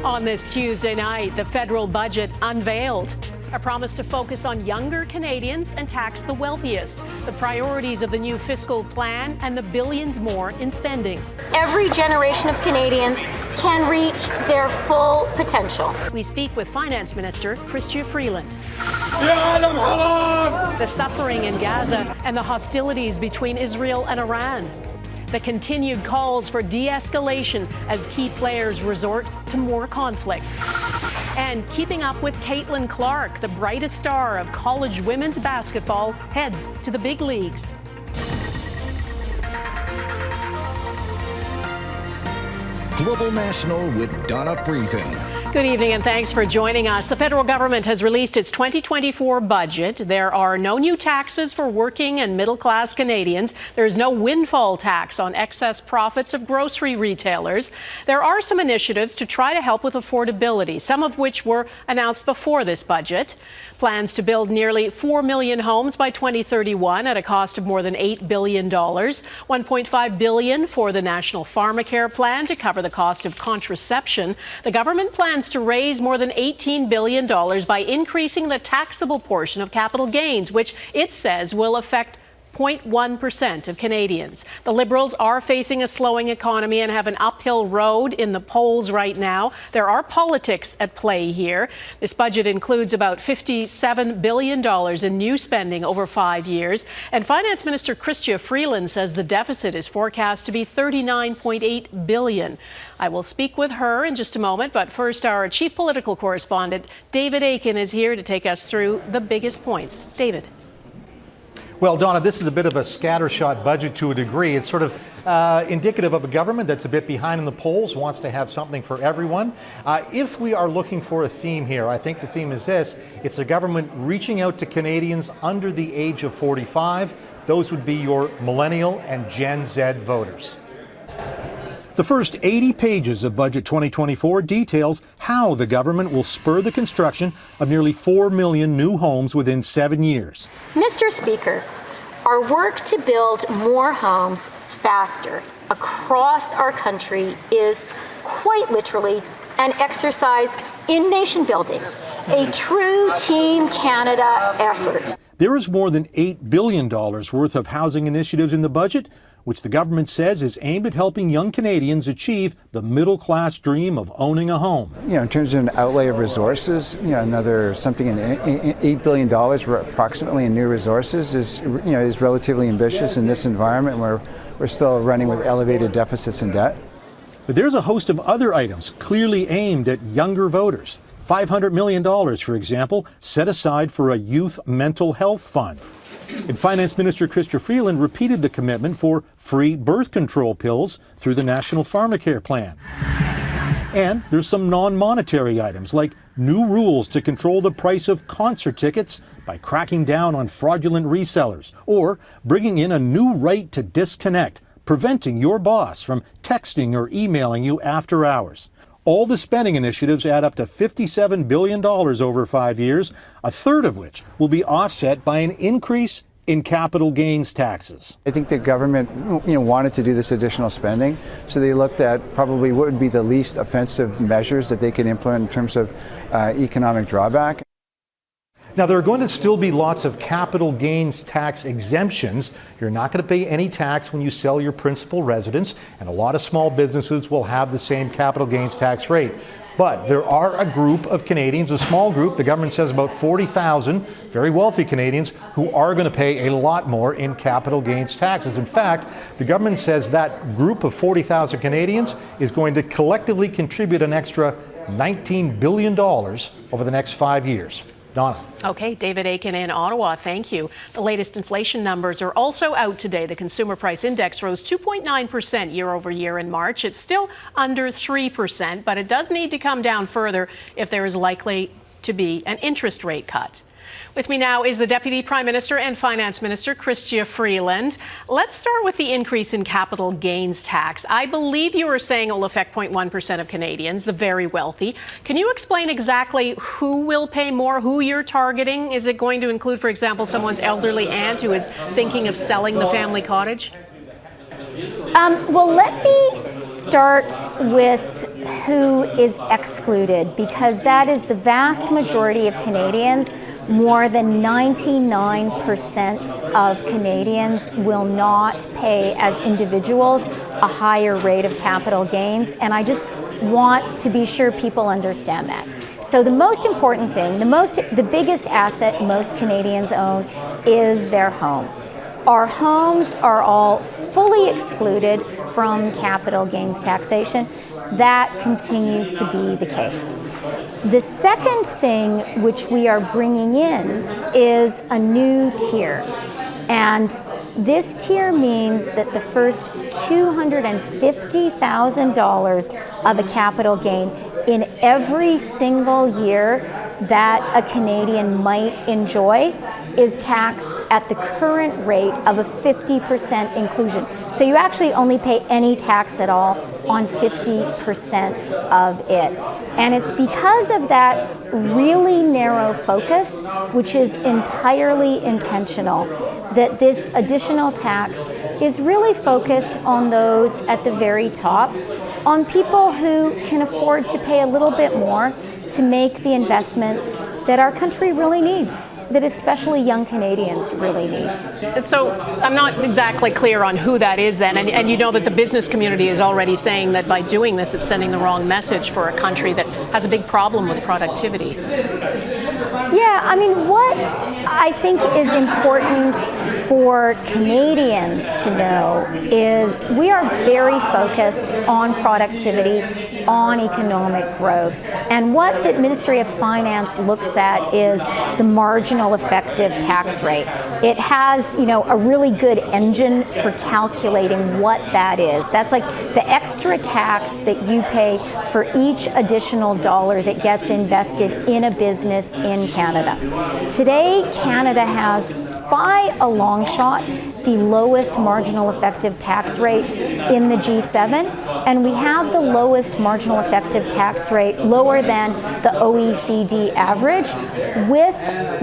On this Tuesday night, the federal budget unveiled. A promise to focus on younger Canadians and tax the wealthiest. The priorities of the new fiscal plan and the billions more in spending. Every generation of Canadians can reach their full potential. We speak with Finance Minister Chrystia Freeland. The suffering in Gaza and the hostilities between Israel and Iran. The continued calls for de-escalation as key players resort to more conflict. And keeping up with Caitlin Clark, the brightest star of college women's basketball, heads to the big leagues. Global National with Dawna Friesen. Good evening and thanks for joining us. The federal government has released its 2024 budget. There are no new taxes for working and middle-class Canadians. There is no windfall tax on excess profits of grocery retailers. There are some initiatives to try to help with affordability, some of which were announced before this budget. Plans to build nearly 4 million homes by 2031 at a cost of more than $8 billion. $1.5 billion for the National Pharmacare Plan to cover the cost of contraception. The government plans to raise more than $18 billion by increasing the taxable portion of capital gains, which it says will affect 0.1% of Canadians. The Liberals are facing a slowing economy and have an uphill road in the polls right now. There are politics at play here. This budget includes about $57 billion in new spending over 5 years. And Finance Minister Chrystia Freeland says the deficit is forecast to be $39.8 billion. I will speak with her in just a moment, but first our chief political correspondent, David Akin, is here to take us through the biggest points. David. Well, Dawna, this is a bit of a scattershot budget to a degree. It's sort of indicative of a government that's a bit behind in the polls, wants to have something for everyone. If we are looking for a theme here, I think the theme is this. It's a government reaching out to Canadians under the age of 45. Those would be your millennial and Gen Z voters. The first 80 pages of Budget 2024 details how the government will spur the construction of nearly 4 million new homes within 7 years. Mr. Speaker, our work to build more homes faster across our country is quite literally an exercise in nation building, a true Team Canada effort. There is more than $8 billion worth of housing initiatives in the budget, which the government says is aimed at helping young Canadians achieve the middle-class dream of owning a home. In terms of an outlay of resources, another something in $8 billion approximately in new resources is relatively ambitious in this environment where we're still running with elevated deficits and debt. But there's a host of other items clearly aimed at younger voters. $500 million, for example, set aside for a youth mental health fund. And Finance Minister Chrystia Freeland repeated the commitment for free birth control pills through the National Pharmacare Plan. And there's some non-monetary items like new rules to control the price of concert tickets by cracking down on fraudulent resellers, or bringing in a new right to disconnect, preventing your boss from texting or emailing you after hours. All the spending initiatives add up to $57 billion over 5 years, a third of which will be offset by an increase in capital gains taxes. I think the government wanted to do this additional spending, so they looked at probably what would be the least offensive measures that they could implement in terms of economic drawback. Now, there are going to still be lots of capital gains tax exemptions. You're not going to pay any tax when you sell your principal residence, and a lot of small businesses will have the same capital gains tax rate. But there are a group of Canadians, a small group, the government says about 40,000 very wealthy Canadians, who are going to pay a lot more in capital gains taxes. In fact, the government says that group of 40,000 Canadians is going to collectively contribute an extra $19 billion over the next 5 years. Dawna. Okay, David Akin in Ottawa, thank you. The latest inflation numbers are also out today. The Consumer Price Index rose 2.9% year over year in March. It's still under 3%, but it does need to come down further if there is likely to be an interest rate cut. With me now is the Deputy Prime Minister and Finance Minister, Chrystia Freeland. Let's start with the increase in capital gains tax. I believe you were saying it will affect 0.1% of Canadians, the very wealthy. Can you explain exactly who will pay more, who you're targeting? Is it going to include, for example, someone's elderly aunt who is thinking of selling the family cottage? Well, let me start with who is excluded, because that is the vast majority of Canadians. More than 99% of Canadians will not pay as individuals a higher rate of capital gains, and I just want to be sure people understand that. So the most important thing, the biggest asset most Canadians own is their home. Our homes are all fully excluded from capital gains taxation. That continues to be the case. The second thing which we are bringing in is a new tier. And this tier means that the first $250,000 of a capital gain in every single year that a Canadian might enjoy is taxed at the current rate of a 50% inclusion. So you actually only pay any tax at all on 50% of it. And it's because of that really narrow focus, which is entirely intentional, that this additional tax is really focused on those at the very top, on people who can afford to pay a little bit more to make the investments that our country really needs, that especially young Canadians really need. So I'm not exactly clear on who that is then, and you know that the business community is already saying that by doing this it's sending the wrong message for a country that has a big problem with productivity. Yeah, I mean, what I think is important for Canadians to know is we are very focused on productivity, on economic growth, and what the Ministry of Finance looks at is the marginal effective tax rate. It has, a really good engine for calculating what that is. That's like the extra tax that you pay for each additional dollar that gets invested in a business in Canada. Today, Canada has, by a long shot, the lowest marginal effective tax rate in the G7, and we have the lowest marginal effective tax rate, lower than the OECD average. With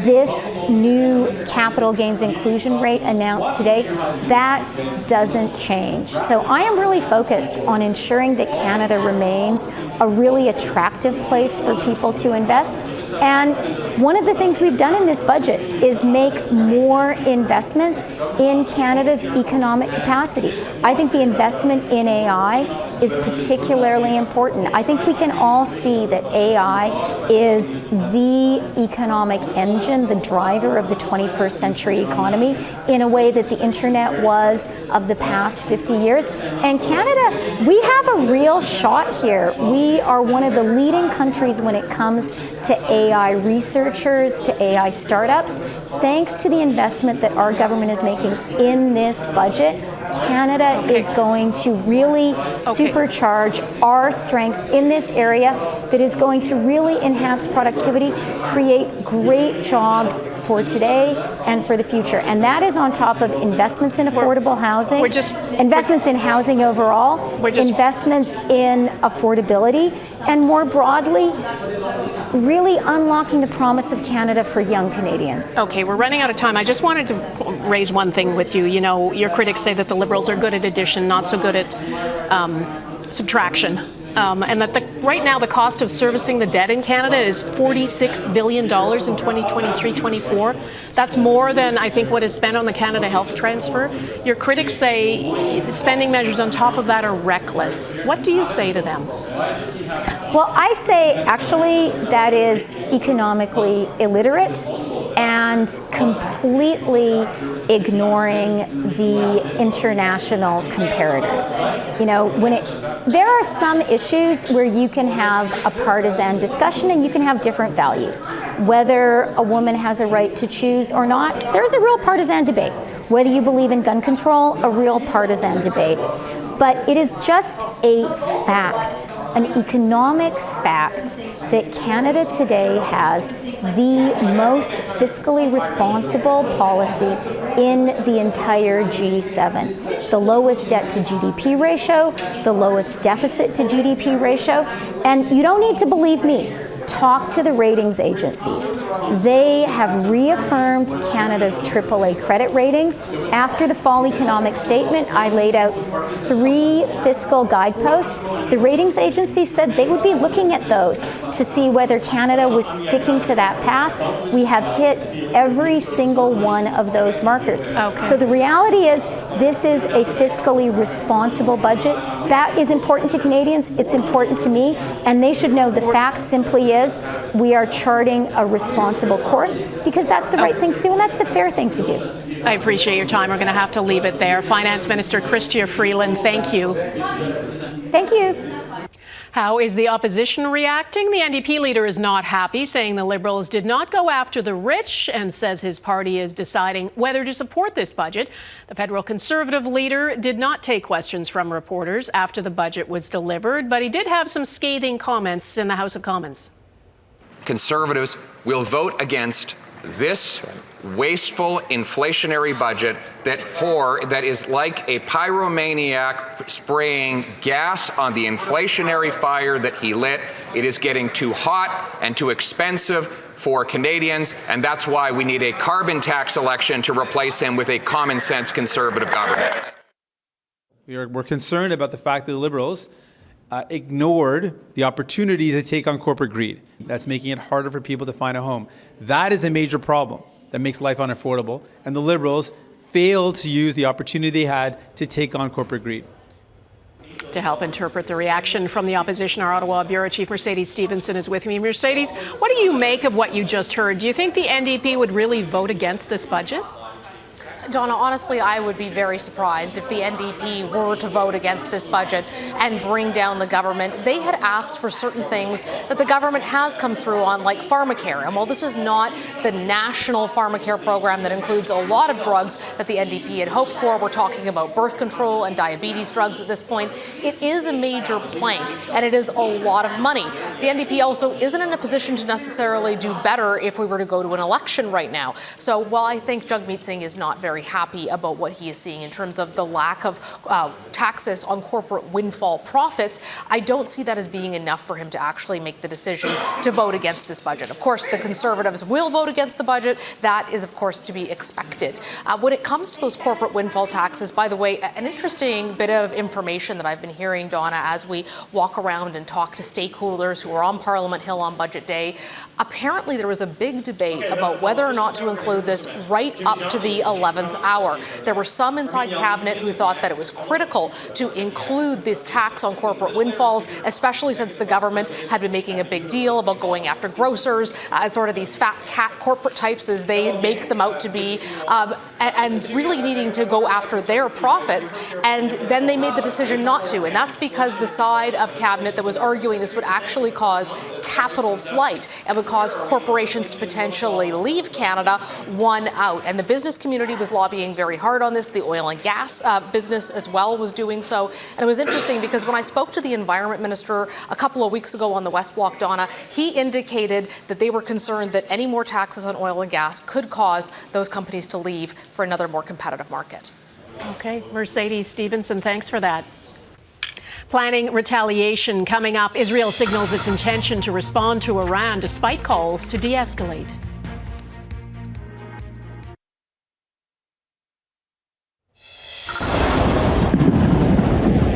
this new capital gains inclusion rate announced today, that doesn't change. So I am really focused on ensuring that Canada remains a really attractive place for people to invest. And one of the things we've done in this budget is make more investments in Canada's economic capacity. I think the investment in AI is particularly important. I think we can all see that AI is the economic engine, the driver of the 21st century economy in a way that the internet was of the past 50 years. And Canada, we have a real shot here. We are one of the leading countries when it comes to AI researchers, to AI startups. Thanks to the investment that our government is making in this budget, Canada is going to really supercharge our strength in this area that is going to really enhance productivity, create great jobs for today and for the future. And that is on top of investments in affordable housing, investments in housing overall, investments in affordability, and more broadly, really unlocking the promise of Canada for young Canadians. Okay, we're running out of time. I just wanted to raise one thing with you. Your critics say that the Liberals are good at addition, not so good at subtraction. And that right now the cost of servicing the debt in Canada is $46 billion in 2023-24. That's more than, I think, what is spent on the Canada Health Transfer. Your critics say the spending measures on top of that are reckless. What do you say to them? Well, I say actually that is economically illiterate and completely ignoring the international comparators. There are some issues where you can have a partisan discussion and you can have different values. Whether a woman has a right to choose or not, there's a real partisan debate. Whether you believe in gun control, a real partisan debate. But it is just a fact, an economic fact, that Canada today has the most fiscally responsible policy in the entire G7. The lowest debt to GDP ratio, the lowest deficit to GDP ratio, and you don't need to believe me. talk to the ratings agencies. They have reaffirmed Canada's AAA credit rating. After the fall economic statement, I laid out 3 fiscal guideposts. The ratings agencies said they would be looking at those to see whether Canada was sticking to that path. We have hit every single one of those markers. Okay. So the reality is this is a fiscally responsible budget. That is important to Canadians. It's important to me. And they should know the fact simply is we are charting a responsible course because that's the right thing to do and that's the fair thing to do. I appreciate your time. We're going to have to leave it there. Finance Minister Chrystia Freeland, thank you. Thank you. How is the opposition reacting? The NDP leader is not happy, saying the Liberals did not go after the rich and says his party is deciding whether to support this budget. The federal Conservative leader did not take questions from reporters after the budget was delivered, but he did have some scathing comments in the House of Commons. Conservatives will vote against this wasteful inflationary budget that is like a pyromaniac spraying gas on the inflationary fire that he lit. It is getting too hot and too expensive for Canadians, and that's why we need a carbon tax election to replace him with a common sense Conservative government. We're concerned about the fact that the Liberals ignored the opportunity to take on corporate greed. That's making it harder for people to find a home. That is a major problem that makes life unaffordable, and the Liberals failed to use the opportunity they had to take on corporate greed. To help interpret the reaction from the opposition, our Ottawa Bureau Chief Mercedes Stephenson is with me. Mercedes, what do you make of what you just heard? Do you think the NDP would really vote against this budget? Dawna, honestly, I would be very surprised if the NDP were to vote against this budget and bring down the government. They had asked for certain things that the government has come through on, like pharmacare. And while this is not the national pharmacare program that includes a lot of drugs that the NDP had hoped for, we're talking about birth control and diabetes drugs at this point, it is a major plank and it is a lot of money. The NDP also isn't in a position to necessarily do better if we were to go to an election right now. So while I think Jagmeet Singh is not very happy about what he is seeing in terms of the lack of taxes on corporate windfall profits, I don't see that as being enough for him to actually make the decision to vote against this budget. Of course, the Conservatives will vote against the budget. That is, of course, to be expected. When it comes to those corporate windfall taxes, by the way, an interesting bit of information that I've been hearing, Dawna, as we walk around and talk to stakeholders who are on Parliament Hill on Budget Day, apparently there was a big debate about whether or not to include this right up to the 11th hour. There were some inside Cabinet who thought that it was critical to include this tax on corporate windfalls, especially since the government had been making a big deal about going after grocers, sort of these fat cat corporate types as they make them out to be, and really needing to go after their profits. And then they made the decision not to. And that's because the side of Cabinet that was arguing this would actually cause capital flight and would cause corporations to potentially leave Canada won out. And the business community was lobbying very hard on this. The oil and gas business as well was doing so. And it was interesting because when I spoke to the Environment Minister a couple of weeks ago on the West Block, Dawna, he indicated that they were concerned that any more taxes on oil and gas could cause those companies to leave for another more competitive market. Okay, Mercedes Stephenson, thanks for that. Planning retaliation coming up. Israel signals its intention to respond to Iran despite calls to de-escalate.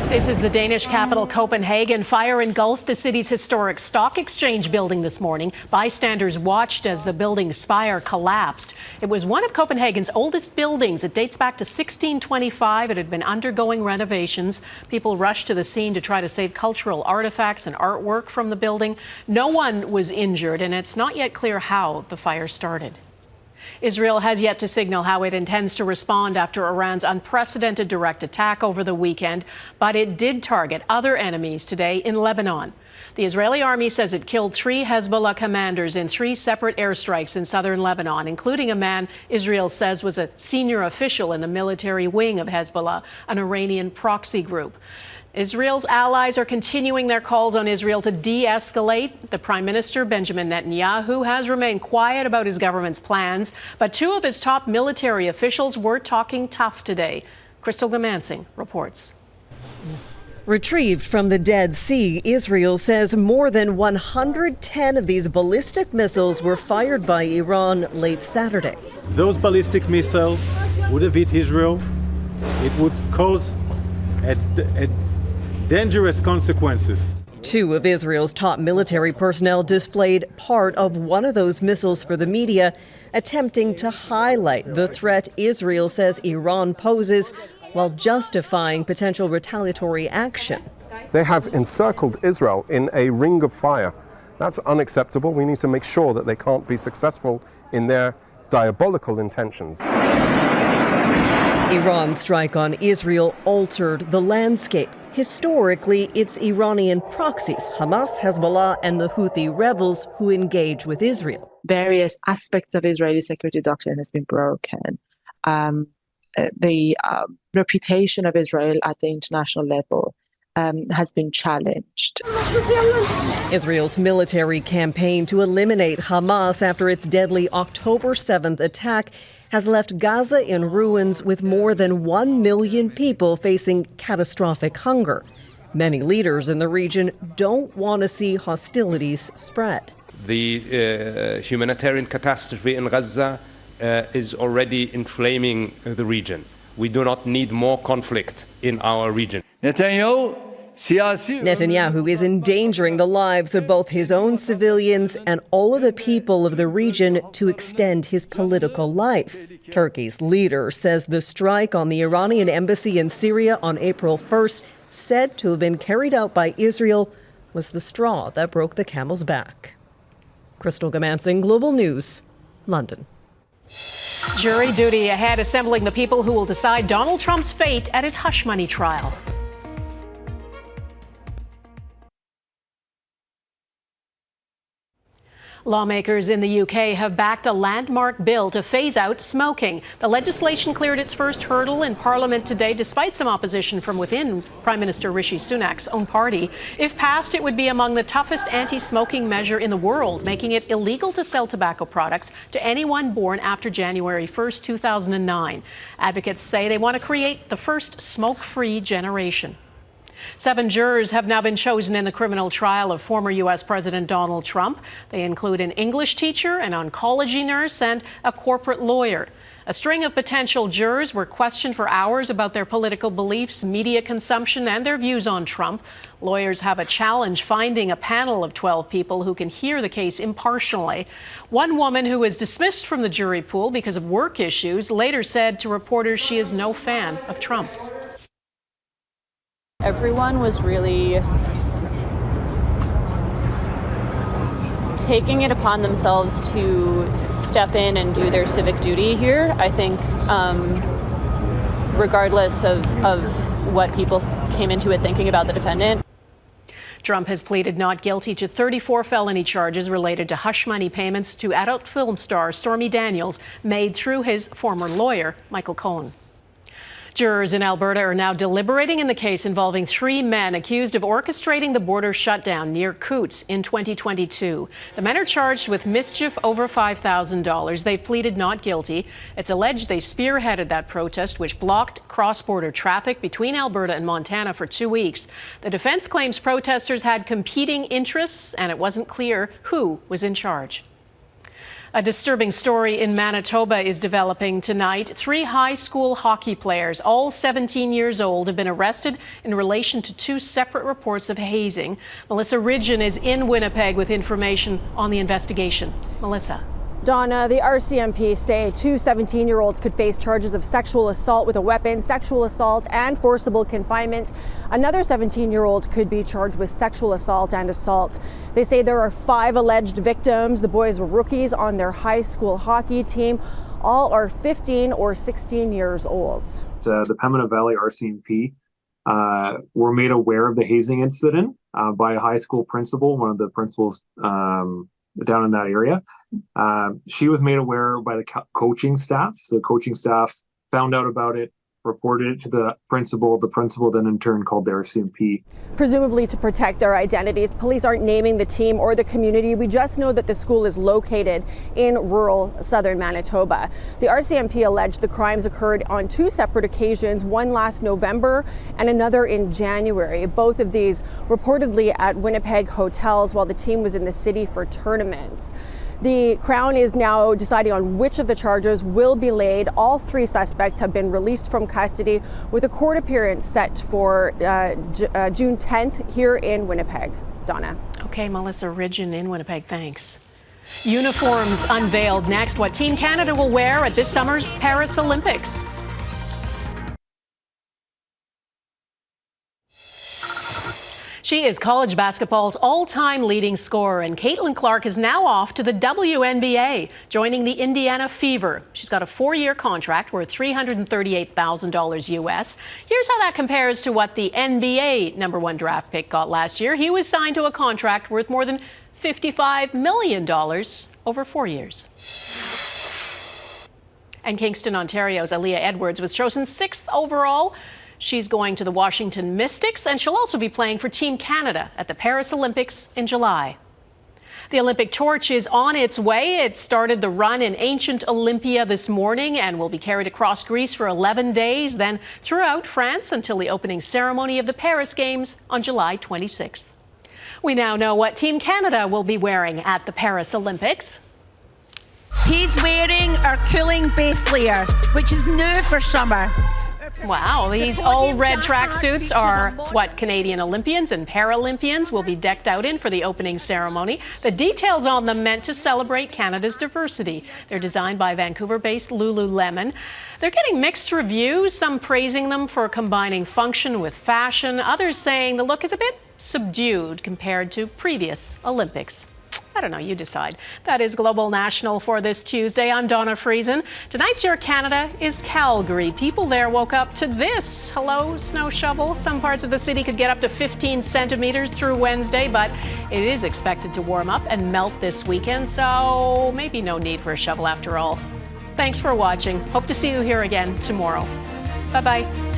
This is the Danish capital, Copenhagen. Fire engulfed the city's historic stock exchange building this morning. Bystanders watched as the building's spire collapsed. It was one of Copenhagen's oldest buildings. It dates back to 1625. It had been undergoing renovations. People rushed to the scene to try to save cultural artifacts and artwork from the building. No one was injured, and it's not yet clear how the fire started. Israel has yet to signal how it intends to respond after Iran's unprecedented direct attack over the weekend, but it did target other enemies today in Lebanon. The Israeli army says it killed 3 Hezbollah commanders in 3 separate airstrikes in southern Lebanon, including a man Israel says was a senior official in the military wing of Hezbollah, an Iranian proxy group. Israel's allies are continuing their calls on Israel to de-escalate. The Prime Minister, Benjamin Netanyahu, has remained quiet about his government's plans, but 2 of his top military officials were talking tough today. Crystal Gamansing reports. Retrieved from the Dead Sea, Israel says more than 110 of these ballistic missiles were fired by Iran late Saturday. Those ballistic missiles would have hit Israel. It would cause dangerous consequences. Two of Israel's top military personnel displayed part of one of those missiles for the media, attempting to highlight the threat Israel says Iran poses while justifying potential retaliatory action. They have encircled Israel in a ring of fire. That's unacceptable. We need to make sure that they can't be successful in their diabolical intentions. Iran's strike on Israel altered the landscape. Historically, it's Iranian proxies, Hamas, Hezbollah, and the Houthi rebels who engage with Israel. Various aspects of Israeli security doctrine has been broken. The reputation of Israel at the international level has been challenged. Israel's military campaign to eliminate Hamas after its deadly October 7th attack has left Gaza in ruins with more than 1 million people facing catastrophic hunger. Many leaders in the region don't want to see hostilities spread. The humanitarian catastrophe in Gaza is already inflaming the region. We do not need more conflict in our region. Netanyahu is endangering the lives of both his own civilians and all of the people of the region to extend his political life. Turkey's leader says the strike on the Iranian embassy in Syria on April 1st, said to have been carried out by Israel, was the straw that broke the camel's back. Crystal Gamansing, Global News, London. Jury duty ahead, assembling the people who will decide Donald Trump's fate at his hush money trial. Lawmakers in the UK have backed a landmark bill to phase out smoking. The legislation cleared its first hurdle in Parliament today, despite some opposition from within Prime Minister Rishi Sunak's own party. If passed, it would be among the toughest anti-smoking measure in the world, making it illegal to sell tobacco products to anyone born after January 1st, 2009. Advocates say they want to create the first smoke-free generation. 7 jurors have now been chosen in the criminal trial of former U.S. President Donald Trump. They include an English teacher, an oncology nurse, and a corporate lawyer. A string of potential jurors were questioned for hours about their political beliefs, media consumption, and their views on Trump. Lawyers have a challenge finding a panel of 12 people who can hear the case impartially. One woman who was dismissed from the jury pool because of work issues later said to reporters she is no fan of Trump. Everyone was really taking it upon themselves to step in and do their civic duty here. I think regardless of what people came into it thinking about the defendant. Trump has pleaded not guilty to 34 felony charges related to hush money payments to adult film star Stormy Daniels made through his former lawyer, Michael Cohen. Jurors in Alberta are now deliberating in the case involving 3 men accused of orchestrating the border shutdown near Coutts in 2022. The men are charged with mischief over $5,000. They've pleaded not guilty. It's alleged they spearheaded that protest, which blocked cross-border traffic between Alberta and Montana for 2 weeks. The defense claims protesters had competing interests, and it wasn't clear who was in charge. A disturbing story in Manitoba is developing tonight. 3 high school hockey players, all 17 years old, have been arrested in relation to 2 separate reports of hazing. Melissa Ridgen is in Winnipeg with information on the investigation. Melissa. Dawna, the RCMP say 2 17-year-olds could face charges of sexual assault with a weapon, sexual assault, and forcible confinement. Another 17-year-old could be charged with sexual assault and assault. They say there are 5 alleged victims. The boys were rookies on their high school hockey team. All are 15 or 16 years old. The Pembina Valley RCMP were made aware of the hazing incident by a high school principal, one of the principals down in that area. She was made aware by the coaching staff. So the coaching staff found out about it, reported it to the principal then in turn called the RCMP. Presumably to protect their identities. Police aren't naming the team or the community. We just know that the school is located in rural southern Manitoba. The RCMP alleged the crimes occurred on 2 separate occasions, one last November and another in January. Both of these reportedly at Winnipeg hotels while the team was in the city for tournaments. The Crown is now deciding on which of the charges will be laid. All 3 suspects have been released from custody with a court appearance set for June 10th here in Winnipeg. Dawna. Okay, Melissa Ridgeon in Winnipeg, thanks. Uniforms unveiled next. What Team Canada will wear at this summer's Paris Olympics. She is college basketball's all-time leading scorer, and Caitlin Clark is now off to the WNBA, joining the Indiana Fever. She's got a 4-year contract worth $338,000 US. Here's how that compares to what the NBA #1 draft pick got last year. He was signed to a contract worth more than $55 million over 4 years. And Kingston, Ontario's Aaliyah Edwards was chosen 6th overall. She's going to the Washington Mystics, and she'll also be playing for Team Canada at the Paris Olympics in July. The Olympic torch is on its way. It started the run in ancient Olympia this morning and will be carried across Greece for 11 days, then throughout France until the opening ceremony of the Paris Games on July 26th. We now know what Team Canada will be wearing at the Paris Olympics. He's wearing our cooling base layer, which is new for summer. Wow, these all-red tracksuits are what Canadian Olympians and Paralympians will be decked out in for the opening ceremony. The details on them meant to celebrate Canada's diversity. They're designed by Vancouver-based Lululemon. They're getting mixed reviews, some praising them for combining function with fashion, others saying the look is a bit subdued compared to previous Olympics. I don't know, you decide. That is Global National for this Tuesday. I'm Dawna Friesen. Tonight's Your Canada is Calgary. People there woke up to this. Hello, snow shovel. Some parts of the city could get up to 15 centimeters through Wednesday, but it is expected to warm up and melt this weekend, so maybe no need for a shovel after all. Thanks for watching. Hope to see you here again tomorrow. Bye-bye.